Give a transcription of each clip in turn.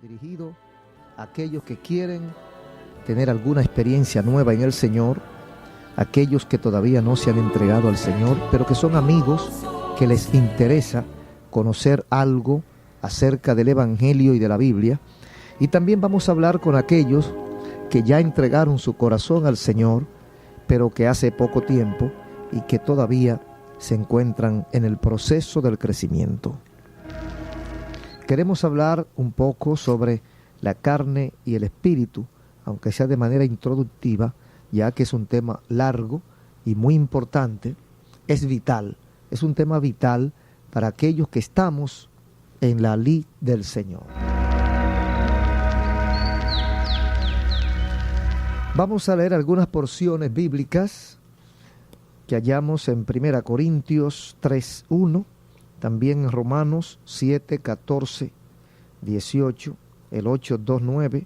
dirigido a aquellos que quieren tener alguna experiencia nueva en el Señor, aquellos que todavía no se han entregado al Señor, pero que son amigos, que les interesa conocer algo acerca del Evangelio y de la Biblia. Y también vamos a hablar con aquellos que ya entregaron su corazón al Señor, pero que hace poco tiempo y que todavía se encuentran en el proceso del crecimiento. Queremos hablar un poco sobre la carne y el espíritu, aunque sea de manera introductiva, ya que es un tema largo y muy importante. Es vital, es un tema vital para aquellos que estamos en la lid del Señor. Vamos a leer algunas porciones bíblicas que hallamos en 1 Corintios 3:1, también en Romanos 7, 14, 18, el 8, 2, 9.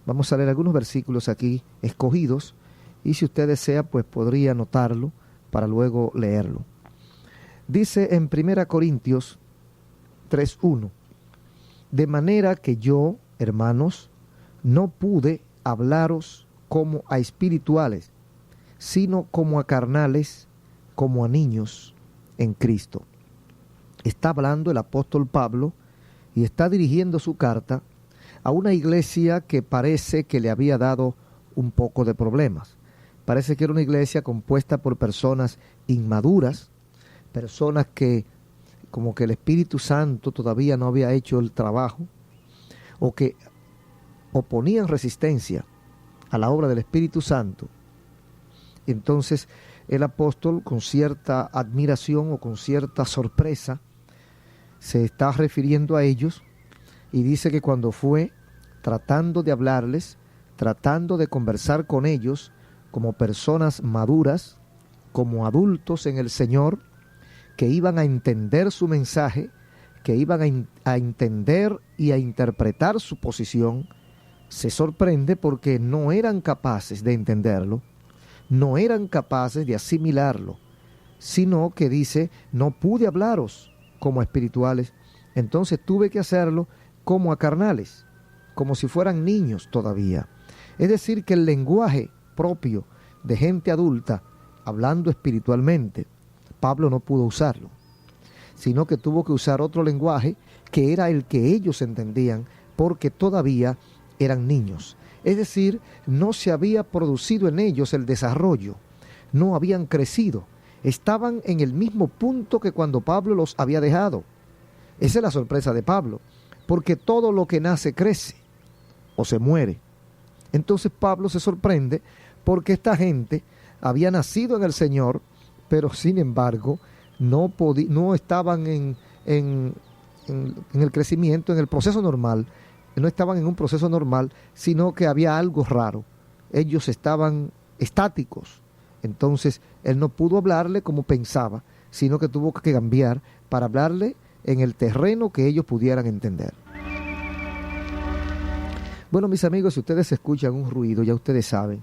Vamos a leer algunos versículos aquí escogidos y si usted desea, pues podría anotarlo para luego leerlo. Dice en 1 Corintios 3:1, de manera que yo, hermanos, no pude hablaros como a espirituales, sino como a carnales, como a niños en Cristo. Está hablando el apóstol Pablo y está dirigiendo su carta a una iglesia que parece que le había dado un poco de problemas. Parece que era una iglesia compuesta por personas inmaduras, personas que como que el Espíritu Santo todavía no había hecho el trabajo, o que oponían resistencia a la obra del Espíritu Santo. Entonces el apóstol, con cierta admiración o con cierta sorpresa, se está refiriendo a ellos y dice que cuando fue tratando de hablarles, tratando de conversar con ellos como personas maduras, como adultos en el Señor, que iban a entender su mensaje, que iban a entender y a interpretar su posición, se sorprende porque no eran capaces de entenderlo, no eran capaces de asimilarlo, sino que dice, no pude hablaros como a espirituales, entonces tuve que hacerlo como a carnales, como si fueran niños todavía. Es decir, que el lenguaje propio de gente adulta, hablando espiritualmente, Pablo no pudo usarlo, sino que tuvo que usar otro lenguaje que era el que ellos entendían, porque todavía eran niños. Es decir, no se había producido en ellos el desarrollo, no habían crecido, estaban en el mismo punto que cuando Pablo los había dejado. Esa es la sorpresa de Pablo, porque todo lo que nace crece o se muere. Entonces Pablo se sorprende porque esta gente había nacido en el Señor, pero sin embargo no estaban en el crecimiento, en el proceso normal. No estaban en un proceso normal, sino que había algo raro. Ellos estaban estáticos. Entonces él no pudo hablarle como pensaba, sino que tuvo que cambiar para hablarle en el terreno que ellos pudieran entender. Bueno, mis amigos, si ustedes escuchan un ruido, ya ustedes saben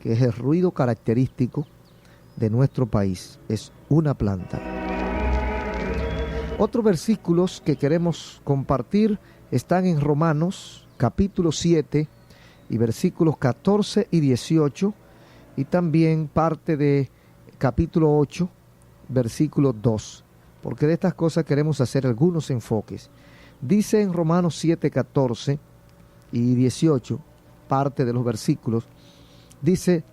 que es el ruido característico de nuestro país. Es una planta. Otros versículos que queremos compartir están en Romanos capítulo 7 y versículos 14 y 18 y también parte de capítulo 8, versículo 2, porque de estas cosas queremos hacer algunos enfoques. Dice en Romanos 7, 14 y 18, parte de los versículos, dice,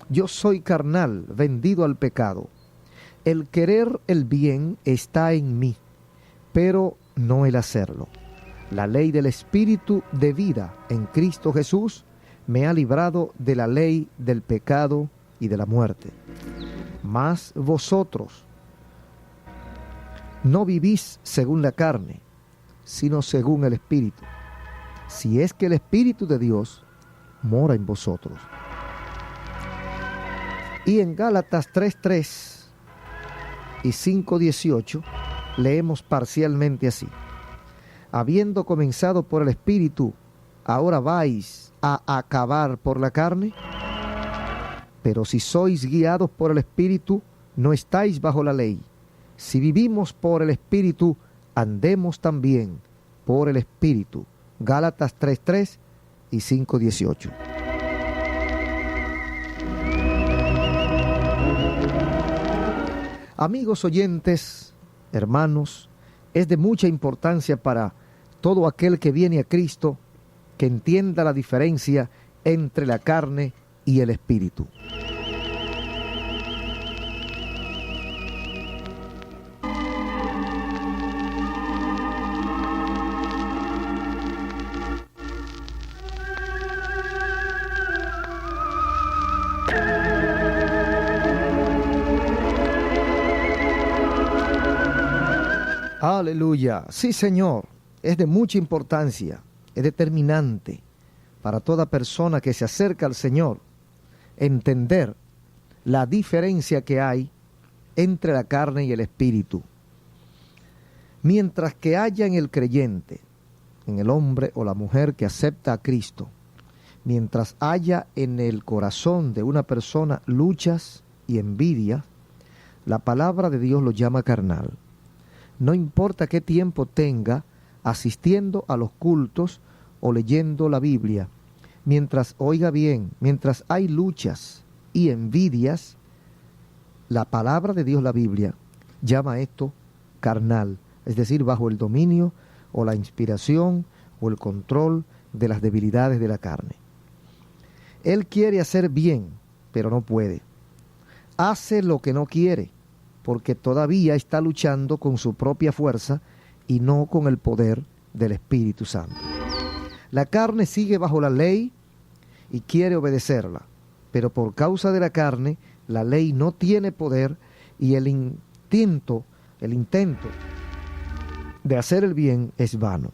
yo soy carnal, vendido al pecado. El querer el bien está en mí, pero no el hacerlo. La ley del Espíritu de vida en Cristo Jesús me ha librado de la ley del pecado y de la muerte. Mas vosotros no vivís según la carne, sino según el Espíritu, si es que el Espíritu de Dios mora en vosotros. Y en Gálatas 3:3 y 5:18 leemos parcialmente así. Habiendo comenzado por el Espíritu, ¿ahora vais a acabar por la carne? Pero si sois guiados por el Espíritu, no estáis bajo la ley. Si vivimos por el Espíritu, andemos también por el Espíritu. Gálatas 3:3 y 5:18. Amigos oyentes, hermanos, es de mucha importancia para todo aquel que viene a Cristo que entienda la diferencia entre la carne y el espíritu. Aleluya. Sí, Señor, es de mucha importancia, es determinante para toda persona que se acerca al Señor entender la diferencia que hay entre la carne y el espíritu. Mientras que haya en el creyente, en el hombre o la mujer que acepta a Cristo, mientras haya en el corazón de una persona luchas y envidia, la palabra de Dios lo llama carnal. No importa qué tiempo tenga asistiendo a los cultos o leyendo la Biblia, mientras oiga bien, mientras hay luchas y envidias, la palabra de Dios, la Biblia, llama esto carnal, es decir, bajo el dominio o la inspiración o el control de las debilidades de la carne. Él quiere hacer bien, pero no puede. Hace lo que no quiere, porque todavía está luchando con su propia fuerza y no con el poder del Espíritu Santo. La carne sigue bajo la ley y quiere obedecerla, pero por causa de la carne, la ley no tiene poder y el intento de hacer el bien es vano.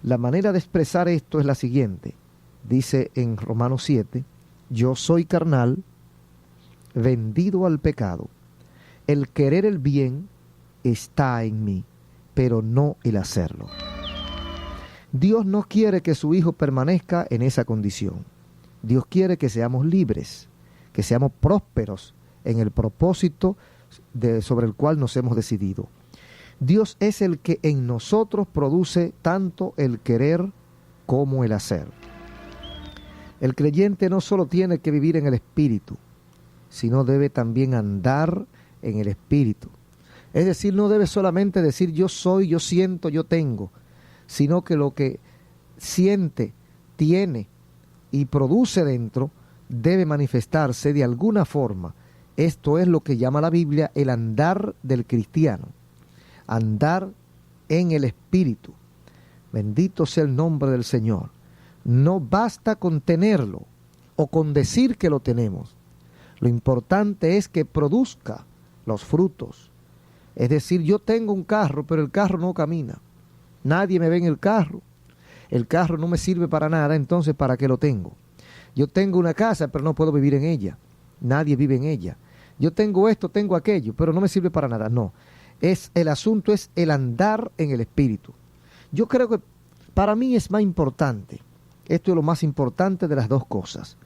La manera de expresar esto es la siguiente. Dice en Romanos 7, yo soy carnal, vendido al pecado. El querer el bien está en mí, pero no el hacerlo. Dios no quiere que su Hijo permanezca en esa condición. Dios quiere que seamos libres, que seamos prósperos en el propósito sobre el cual nos hemos decidido. Dios es el que en nosotros produce tanto el querer como el hacer. El creyente no solo tiene que vivir en el Espíritu, sino debe también andar en el Espíritu. Es decir, no debe solamente decir yo soy, yo siento, yo tengo, sino que lo que siente, tiene y produce dentro debe manifestarse de alguna forma. Esto es lo que llama la Biblia el andar del cristiano. Andar en el Espíritu. Bendito sea el nombre del Señor. No basta con tenerlo o con decir que lo tenemos. Lo importante es que produzca los frutos. Es decir, yo tengo un carro, pero el carro no camina. Nadie me ve en el carro no me sirve para nada, entonces ¿para qué lo tengo? Yo tengo una casa, pero no puedo vivir en ella. Nadie vive en ella. Yo tengo esto, tengo aquello, pero no me sirve para nada. No, el asunto es el andar en el Espíritu. Yo creo que para mí es más importante, esto es lo más importante de las dos cosas,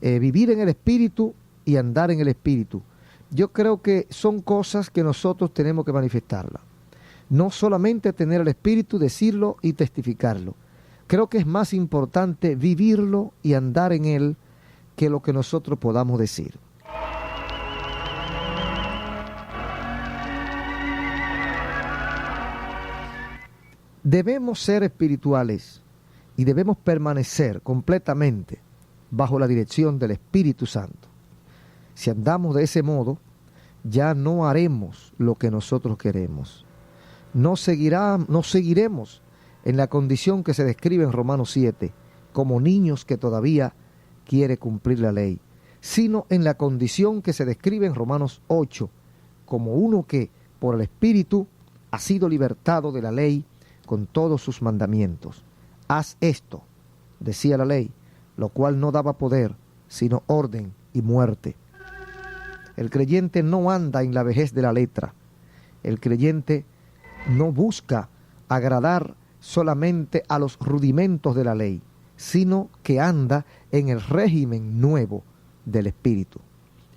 vivir en el Espíritu y andar en el Espíritu. Yo creo que son cosas que nosotros tenemos que manifestarlas. No solamente tener el Espíritu, decirlo y testificarlo. Creo que es más importante vivirlo y andar en él que lo que nosotros podamos decir. Debemos ser espirituales y debemos permanecer completamente bajo la dirección del Espíritu Santo. Si andamos de ese modo, ya no haremos lo que nosotros queremos. No seguiremos en la condición que se describe en Romanos 7, como niños que todavía quiere cumplir la ley, sino en la condición que se describe en Romanos 8, como uno que por el Espíritu ha sido libertado de la ley con todos sus mandamientos. Haz esto, decía la ley, lo cual no daba poder, sino orden y muerte. El creyente no anda en la vejez de la letra. El creyente no busca agradar solamente a los rudimentos de la ley, sino que anda en el régimen nuevo del Espíritu,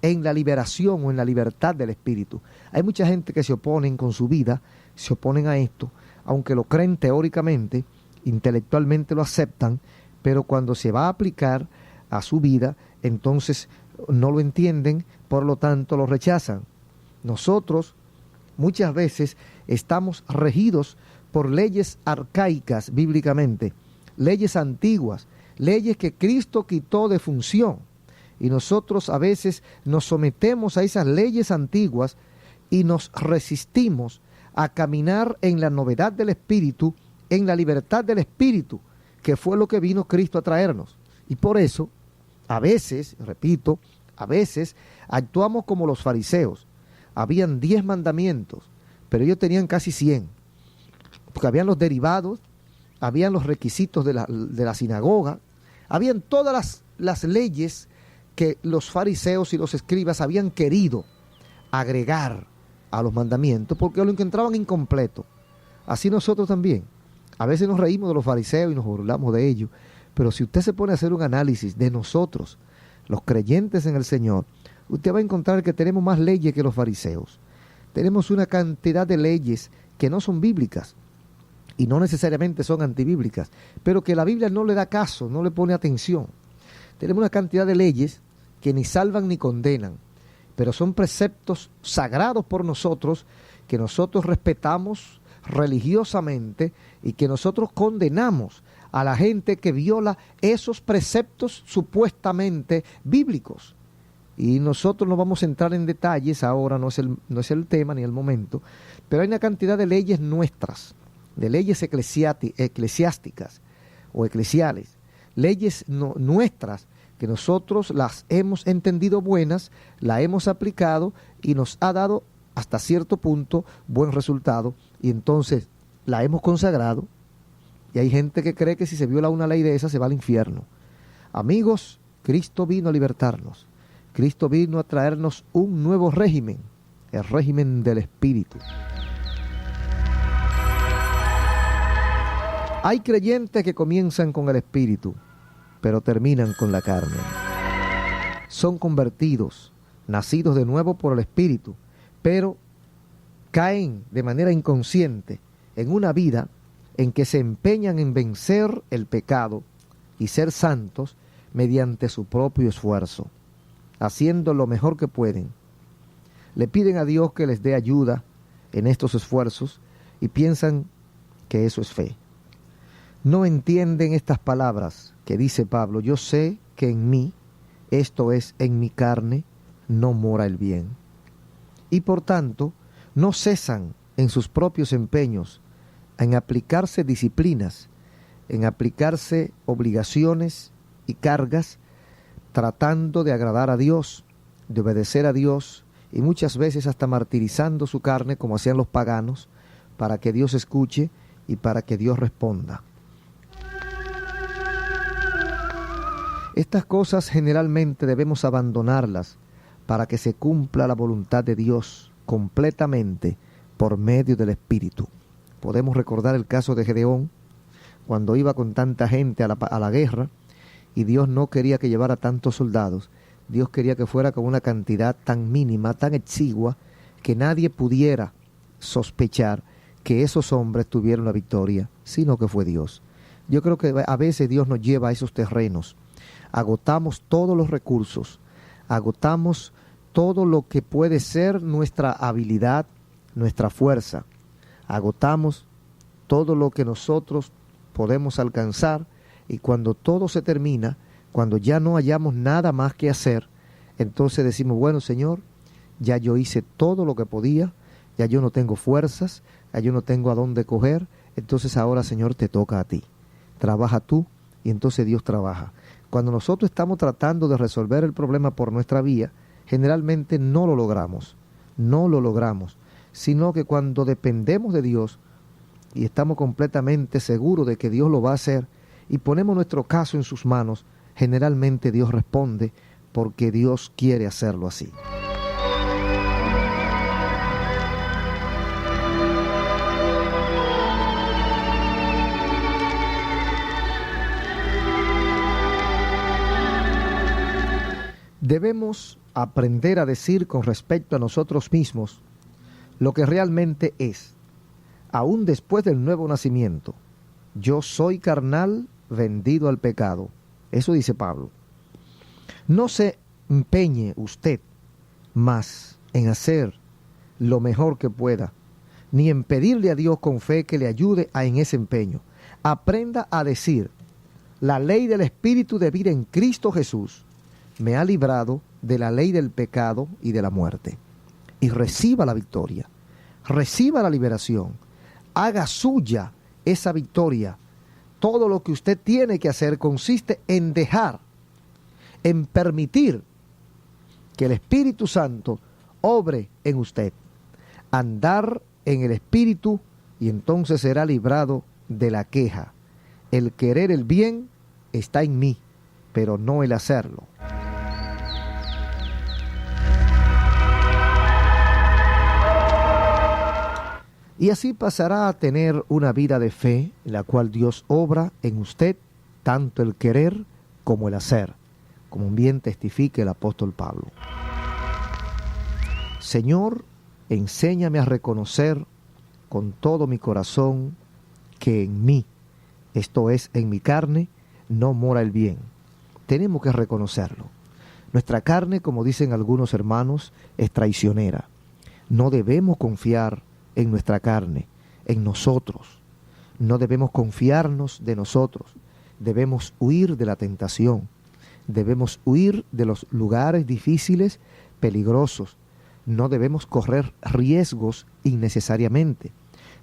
en la liberación o en la libertad del Espíritu. Hay mucha gente que se oponen con su vida, se oponen a esto, aunque lo creen teóricamente intelectualmente lo aceptan, pero cuando se va a aplicar a su vida, entonces no lo entienden, por lo tanto lo rechazan. Nosotros muchas veces estamos regidos por leyes arcaicas bíblicamente, leyes antiguas, leyes que Cristo quitó de función. Y nosotros a veces nos sometemos a esas leyes antiguas y nos resistimos a caminar en la novedad del Espíritu, en la libertad del Espíritu, que fue lo que vino Cristo a traernos. Y por eso, a veces, repito, a veces actuamos como los fariseos. Habían 10 mandamientos, pero ellos tenían casi 100, porque habían los derivados, habían los requisitos de la sinagoga, habían todas las leyes que los fariseos y los escribas habían querido agregar a los mandamientos porque lo encontraban incompleto. Así nosotros también. A veces nos reímos de los fariseos y nos burlamos de ellos, pero si usted se pone a hacer un análisis de nosotros, los creyentes en el Señor, usted va a encontrar que tenemos más leyes que los fariseos. Tenemos una cantidad de leyes que no son bíblicas y no necesariamente son antibíblicas, pero que la Biblia no le da caso, no le pone atención. Tenemos una cantidad de leyes que ni salvan ni condenan, pero son preceptos sagrados por nosotros, que nosotros respetamos religiosamente y que nosotros condenamos a la gente que viola esos preceptos supuestamente bíblicos. Y nosotros no vamos a entrar en detalles ahora, no es el tema ni el momento, pero hay una cantidad de leyes nuestras, de leyes eclesiásticas o eclesiales, leyes nuestras que nosotros las hemos entendido buenas, la hemos aplicado y nos ha dado hasta cierto punto buen resultado, y entonces la hemos consagrado, y hay gente que cree que si se viola una ley de esa se va al infierno. Amigos, Cristo vino a libertarnos. Cristo vino a traernos un nuevo régimen, el régimen del Espíritu. Hay creyentes que comienzan con el Espíritu, pero terminan con la carne. Son convertidos, nacidos de nuevo por el Espíritu, pero caen de manera inconsciente en una vida en que se empeñan en vencer el pecado y ser santos mediante su propio esfuerzo, haciendo lo mejor que pueden. Le piden a Dios que les dé ayuda en estos esfuerzos y piensan que eso es fe. No entienden estas palabras que dice Pablo: yo sé que en mí, esto es, en mi carne, no mora el bien. Y por tanto, no cesan en sus propios empeños en aplicarse disciplinas, en aplicarse obligaciones y cargas, tratando de agradar a Dios, de obedecer a Dios, y muchas veces hasta martirizando su carne como hacían los paganos, para que Dios escuche y para que Dios responda. Estas cosas generalmente debemos abandonarlas para que se cumpla la voluntad de Dios completamente por medio del Espíritu. Podemos recordar el caso de Gedeón, cuando iba con tanta gente a la guerra, y Dios no quería que llevara tantos soldados. Dios quería que fuera con una cantidad tan mínima, tan exigua, que nadie pudiera sospechar que esos hombres tuvieron la victoria, sino que fue Dios. Yo creo que a veces Dios nos lleva a esos terrenos. Agotamos todos los recursos, agotamos todo lo que puede ser nuestra habilidad, nuestra fuerza. Agotamos todo lo que nosotros podemos alcanzar, y cuando todo se termina, cuando ya no hayamos nada más que hacer, entonces decimos: bueno, Señor, ya yo hice todo lo que podía, ya yo no tengo fuerzas, ya yo no tengo a dónde coger, entonces ahora, Señor, te toca a ti. Trabaja tú, y entonces Dios trabaja. Cuando nosotros estamos tratando de resolver el problema por nuestra vía, generalmente no lo logramos, sino que cuando dependemos de Dios y estamos completamente seguros de que Dios lo va a hacer y ponemos nuestro caso en sus manos, generalmente Dios responde porque Dios quiere hacerlo así. Debemos aprender a decir con respecto a nosotros mismos lo que realmente es, aún después del nuevo nacimiento, yo soy carnal, vendido al pecado. Eso dice Pablo. No se empeñe usted más en hacer lo mejor que pueda, ni en pedirle a Dios con fe que le ayude en ese empeño. Aprenda a decir: la ley del Espíritu de vida en Cristo Jesús me ha librado de la ley del pecado y de la muerte. Y reciba la victoria, reciba la liberación, haga suya esa victoria. Todo lo que usted tiene que hacer consiste en dejar, en permitir que el Espíritu Santo obre en usted. Andar en el Espíritu y entonces será librado de la queja. El querer el bien está en mí, pero no el hacerlo. Y así pasará a tener una vida de fe, en la cual Dios obra en usted tanto el querer como el hacer, como bien testifica el apóstol Pablo. Señor, enséñame a reconocer con todo mi corazón que en mí, esto es, en mi carne, no mora el bien. Tenemos que reconocerlo. Nuestra carne, como dicen algunos hermanos, es traicionera. No debemos confiar en nuestra carne, en nosotros. No debemos confiarnos de nosotros. Debemos huir de la tentación. Debemos huir de los lugares difíciles, peligrosos. No debemos correr riesgos innecesariamente.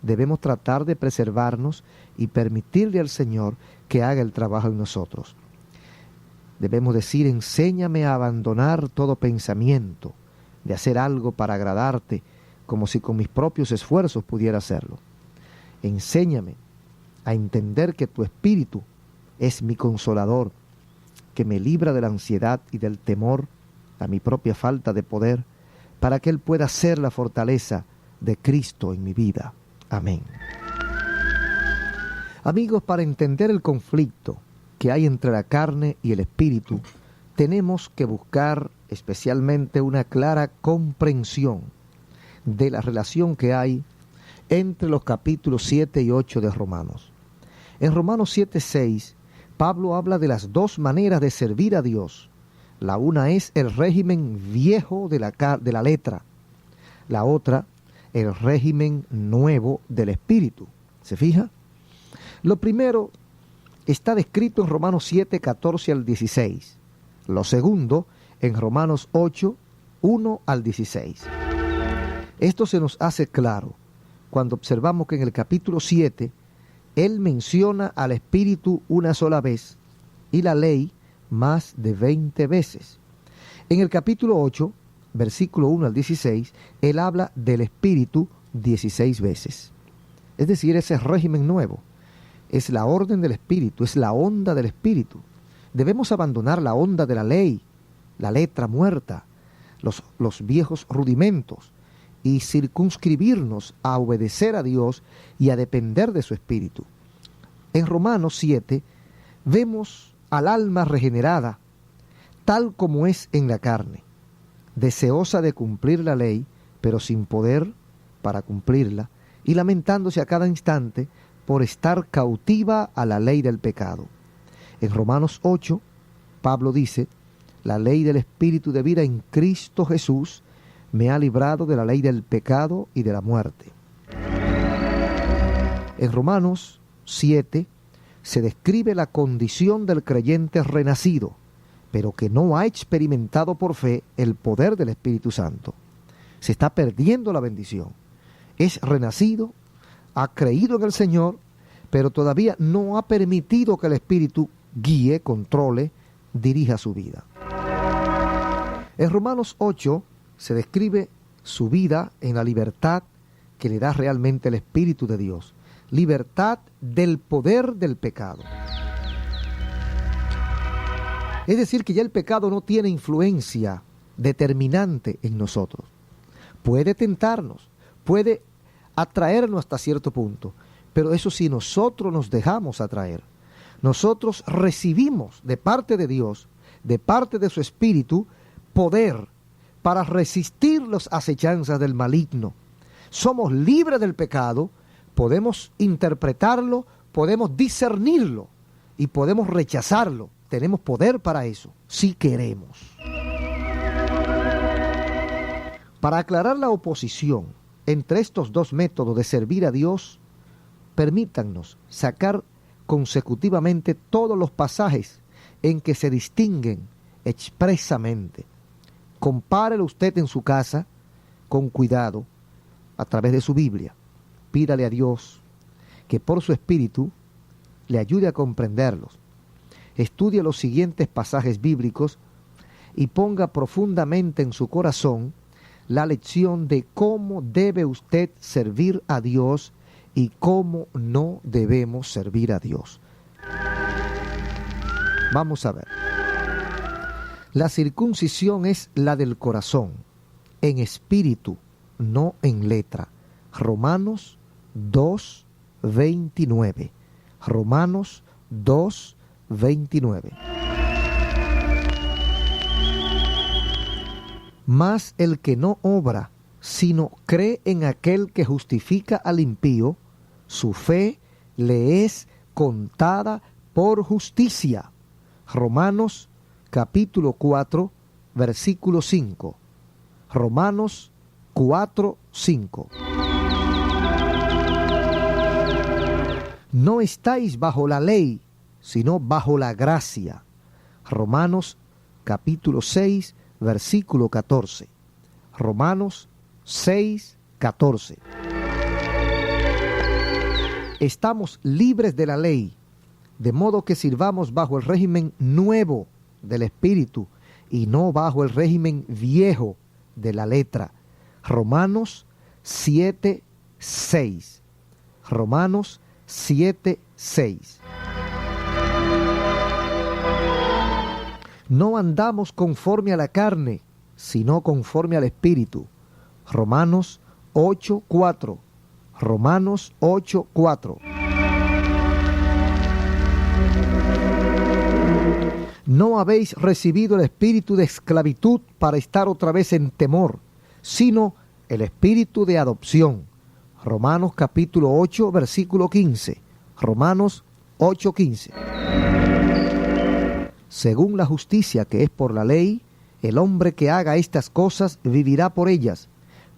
Debemos tratar de preservarnos y permitirle al Señor que haga el trabajo en nosotros. Debemos decir: enséñame a abandonar todo pensamiento de hacer algo para agradarte, como si con mis propios esfuerzos pudiera hacerlo. Enséñame a entender que tu Espíritu es mi consolador, que me libra de la ansiedad y del temor a mi propia falta de poder, para que Él pueda ser la fortaleza de Cristo en mi vida. Amén. Amigos, para entender el conflicto que hay entre la carne y el Espíritu, tenemos que buscar especialmente una clara comprensión de la relación que hay entre los capítulos 7 y 8 de Romanos. En Romanos 7:6, Pablo habla de las dos maneras de servir a Dios. La una es el régimen viejo de la letra, la otra el régimen nuevo del Espíritu. ¿Se fija? Lo primero está descrito en Romanos 7, 14 al 16. Lo segundo en Romanos 8, 1 al 16. Esto se nos hace claro cuando observamos que en el capítulo 7 él menciona al Espíritu una sola vez y la ley más de 20 veces. En el capítulo 8, versículo 1 al 16, él habla del Espíritu 16 veces. Es decir, ese régimen nuevo es la orden del Espíritu, es la onda del Espíritu. Debemos abandonar la onda de la ley, la letra muerta, los viejos rudimentos, y circunscribirnos a obedecer a Dios y a depender de su Espíritu. En Romanos 7 vemos al alma regenerada, tal como es en la carne, deseosa de cumplir la ley, pero sin poder para cumplirla, y lamentándose a cada instante por estar cautiva a la ley del pecado. En Romanos 8, Pablo dice: la ley del Espíritu de vida en Cristo Jesús me ha librado de la ley del pecado y de la muerte. En Romanos 7 se describe la condición del creyente renacido, pero que no ha experimentado por fe el poder del Espíritu Santo. Se está perdiendo la bendición. Es renacido, ha creído en el Señor, pero todavía no ha permitido que el Espíritu guíe, controle, dirija su vida. En Romanos 8 se describe su vida en la libertad que le da realmente el Espíritu de Dios. Libertad del poder del pecado. Es decir, que ya el pecado no tiene influencia determinante en nosotros. Puede tentarnos, puede atraernos hasta cierto punto, pero eso sí, nosotros nos dejamos atraer. Nosotros recibimos de parte de Dios, de parte de su Espíritu, poder para resistir las acechanzas del maligno. Somos libres del pecado, podemos interpretarlo podemos discernirlo y podemos rechazarlo. Tenemos poder para eso, si queremos. Para aclarar la oposición entre estos dos métodos de servir a Dios, permítannos sacar consecutivamente todos los pasajes en que se distinguen expresamente. Compárelo usted en su casa con cuidado a través de su Biblia. Pídale a Dios que por su Espíritu le ayude a comprenderlos. Estudie los siguientes pasajes bíblicos y ponga profundamente en su corazón la lección de cómo debe usted servir a Dios y cómo no debemos servir a Dios. Vamos a ver. La circuncisión es la del corazón, en espíritu, no en letra. Romanos 2:29. Romanos 2:29. Mas el que no obra, sino cree en aquel que justifica al impío, su fe le es contada por justicia. Romanos capítulo 4, versículo 5. Romanos 4:5. No estáis bajo la ley, sino bajo la gracia. Romanos capítulo 6, versículo 14. Romanos 6:14. Estamos libres de la ley, de modo que sirvamos bajo el régimen nuevo del Espíritu y no bajo el régimen viejo de la letra. Romanos 7:6. Romanos 7:6. No andamos conforme a la carne, sino conforme al Espíritu. Romanos 8:4. Romanos 8:4. No habéis recibido el espíritu de esclavitud para estar otra vez en temor, sino el espíritu de adopción. Romanos capítulo 8, versículo 15. Romanos 8:15. Según la justicia que es por la ley, el hombre que haga estas cosas vivirá por ellas.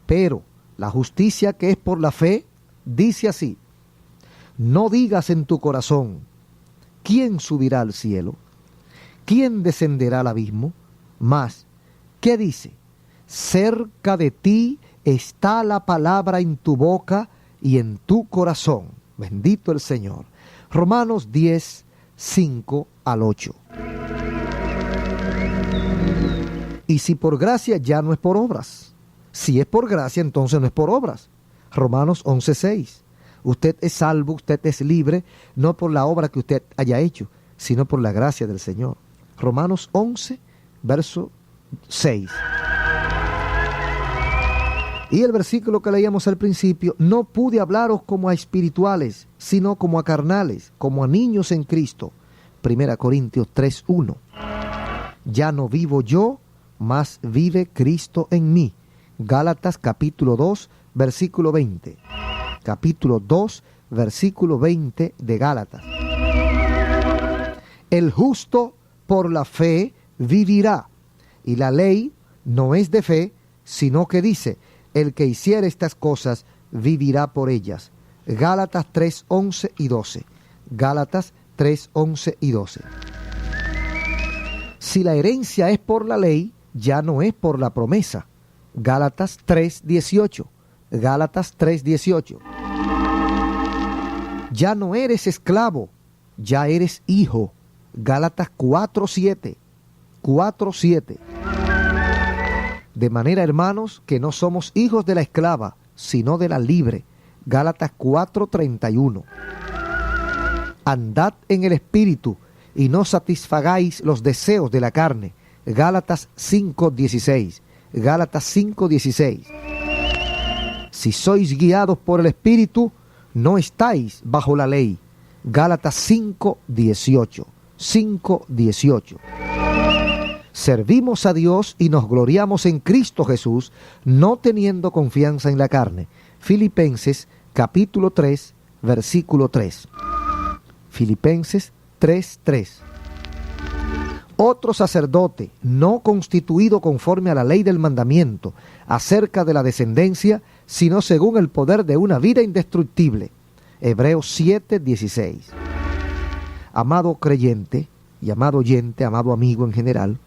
Pero la justicia que es por la fe dice así: no digas en tu corazón, ¿quién subirá al cielo? ¿Quién descenderá al abismo? Mas, ¿qué dice? Cerca de ti está la palabra en tu boca y en tu corazón. Bendito el Señor. Romanos 10, 5 al 8. Y si por gracia, ya no es por obras. Si es por gracia, entonces no es por obras. Romanos 11, 6. Usted es salvo, usted es libre, no por la obra que usted haya hecho, sino por la gracia del Señor. Romanos 11, verso 6. Y el versículo que leíamos al principio: no pude hablaros como a espirituales, sino como a carnales, como a niños en Cristo. 1 Corintios 3:1. Ya no vivo yo, mas vive Cristo en mí. Gálatas capítulo 2, versículo 20. Capítulo 2, versículo 20 de Gálatas. El justo por la fe vivirá. Y la ley no es de fe, sino que dice: el que hiciere estas cosas vivirá por ellas. Gálatas 3, 11 y 12. Gálatas 3, 11 y 12. Si la herencia es por la ley, ya no es por la promesa. Gálatas 3, 18. Gálatas 3, 18. Ya no eres esclavo, ya eres hijo. Gálatas 4:7. 4:7. De manera, hermanos, que no somos hijos de la esclava, sino de la libre. Gálatas 4:31. Andad en el Espíritu y no satisfagáis los deseos de la carne. Gálatas 5:16. Gálatas 5:16. Si sois guiados por el Espíritu, no estáis bajo la ley. Gálatas 5:18. 5:18. Servimos a Dios y nos gloriamos en Cristo Jesús, no teniendo confianza en la carne. Filipenses capítulo 3, versículo 3. Filipenses 3:3. Otro sacerdote, no constituido conforme a la ley del mandamiento, acerca de la descendencia, sino según el poder de una vida indestructible. Hebreos 7:16. Amado creyente y amado oyente, amado amigo en general,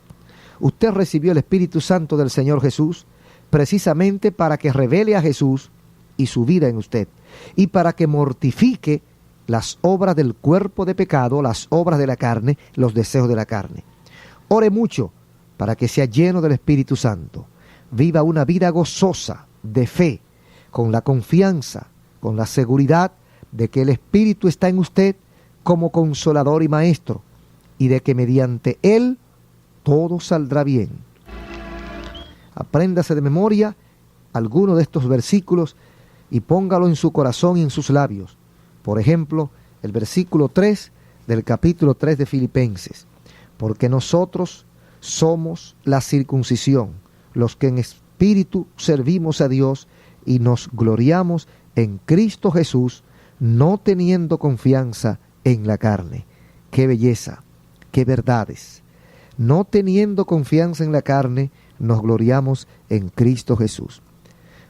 usted recibió el Espíritu Santo del Señor Jesús precisamente para que revele a Jesús y su vida en usted, y para que mortifique las obras del cuerpo de pecado, las obras de la carne, los deseos de la carne. Ore mucho para que sea lleno del Espíritu Santo. Viva una vida gozosa, de fe, con la confianza, con la seguridad de que el Espíritu está en usted como consolador y maestro, y de que mediante Él todo saldrá bien. Apréndase de memoria alguno de estos versículos y póngalo en su corazón y en sus labios. Por ejemplo, el versículo 3 del capítulo 3 de Filipenses. Porque nosotros somos la circuncisión, los que en espíritu servimos a Dios y nos gloriamos en Cristo Jesús, no teniendo confianza en la carne. ¡Qué belleza! ¡Qué verdades! No teniendo confianza en la carne, nos gloriamos en Cristo Jesús.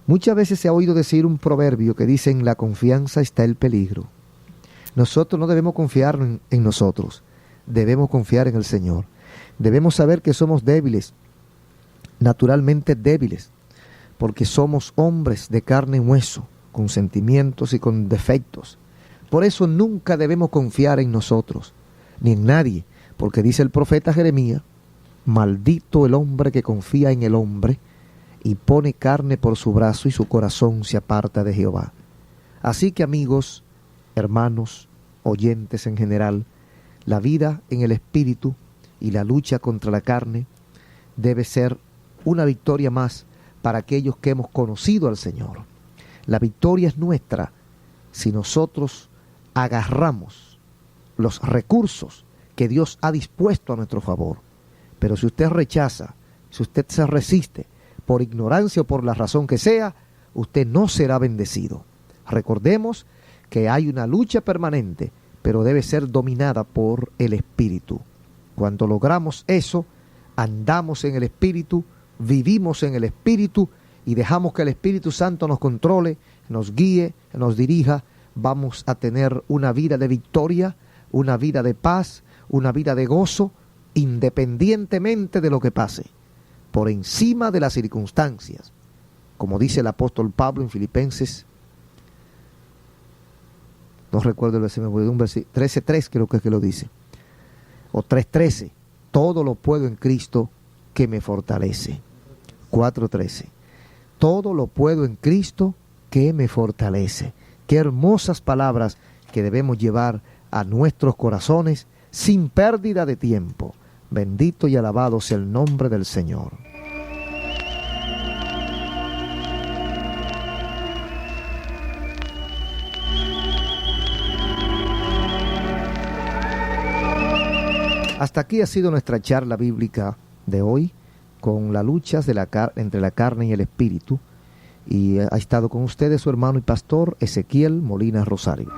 Muchas veces se ha oído decir un proverbio que dice: en la confianza está el peligro. Nosotros no debemos confiar en nosotros, debemos confiar en el Señor. Debemos saber que somos débiles, naturalmente débiles, porque somos hombres de carne y hueso, con sentimientos y con defectos. Por eso nunca debemos confiar en nosotros, ni en nadie, porque dice el profeta Jeremías: maldito el hombre que confía en el hombre y pone carne por su brazo y su corazón se aparta de Jehová. Así que, amigos, hermanos, oyentes en general, la vida en el Espíritu y la lucha contra la carne debe ser una victoria más para aquellos que hemos conocido al Señor. La victoria es nuestra si nosotros agarramos los recursos que Dios ha dispuesto a nuestro favor. Pero si usted rechaza, si usted se resiste, por ignorancia o por la razón que sea, usted no será bendecido. Recordemos que hay una lucha permanente, pero debe ser dominada por el Espíritu. Cuando logramos eso, andamos en el Espíritu, vivimos en el Espíritu y dejamos que el Espíritu Santo nos controle, nos guíe, nos dirija, vamos a tener una vida de victoria, una vida de paz, una vida de gozo, independientemente de lo que pase, por encima de las circunstancias. Como dice el apóstol Pablo en Filipenses, no recuerdo el versículo, un versículo 13:3 creo que es que lo dice, o 3:13, todo lo puedo en Cristo que me fortalece. 4:13, todo lo puedo en Cristo que me fortalece. Qué hermosas palabras que debemos llevar a nuestros corazones sin pérdida de tiempo. Bendito y alabado sea el nombre del Señor. Hasta aquí ha sido nuestra charla bíblica de hoy, con las luchas de entre la carne y el espíritu. Y ha estado con ustedes su hermano y pastor Ezequiel Molina Rosario.